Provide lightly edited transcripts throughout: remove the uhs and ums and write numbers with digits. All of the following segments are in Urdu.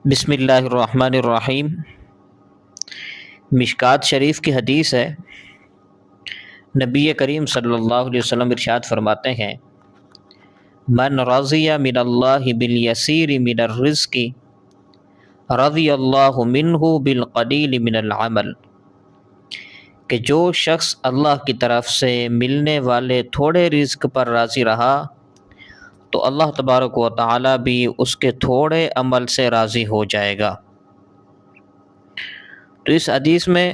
بسم اللہ الرحمن الرحیم۔ مشکات شریف کی حدیث ہے، نبی کریم صلی اللہ علیہ وسلم ارشاد فرماتے ہیں، من رضی من اللہ بالیسیر من الرزق رضی اللہ منہ بالقلیل من العمل، کہ جو شخص اللہ کی طرف سے ملنے والے تھوڑے رزق پر راضی رہا تو اللہ تبارک و تعالی بھی اس کے تھوڑے عمل سے راضی ہو جائے گا۔ تو اس حدیث میں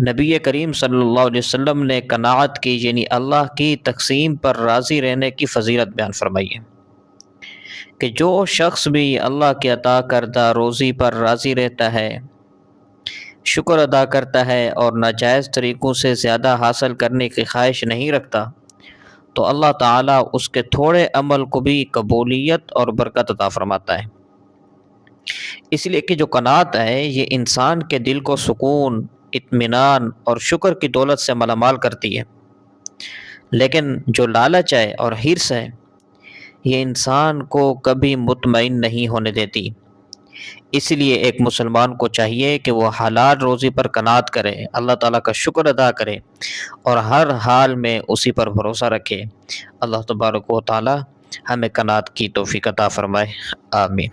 نبی کریم صلی اللہ علیہ وسلم نے قناعت کی، یعنی اللہ کی تقسیم پر راضی رہنے کی فضیلت بیان فرمائی ہے کہ جو شخص بھی اللہ کے عطا کردہ روزی پر راضی رہتا ہے، شکر ادا کرتا ہے اور ناجائز طریقوں سے زیادہ حاصل کرنے کی خواہش نہیں رکھتا، تو اللہ تعالیٰ اس کے تھوڑے عمل کو بھی قبولیت اور برکت عطا فرماتا ہے۔ اس لیے کہ جو قناعت ہے یہ انسان کے دل کو سکون، اطمینان اور شکر کی دولت سے مالا مال کرتی ہے، لیکن جو لالچ ہے اور حرص ہے یہ انسان کو کبھی مطمئن نہیں ہونے دیتی۔ اس لیے ایک مسلمان کو چاہیے کہ وہ حلال روزی پر قناعت کرے، اللہ تعالیٰ کا شکر ادا کرے اور ہر حال میں اسی پر بھروسہ رکھے۔ اللہ تبارک و تعالیٰ ہمیں قناعت کی توفیق عطا فرمائے، آمین۔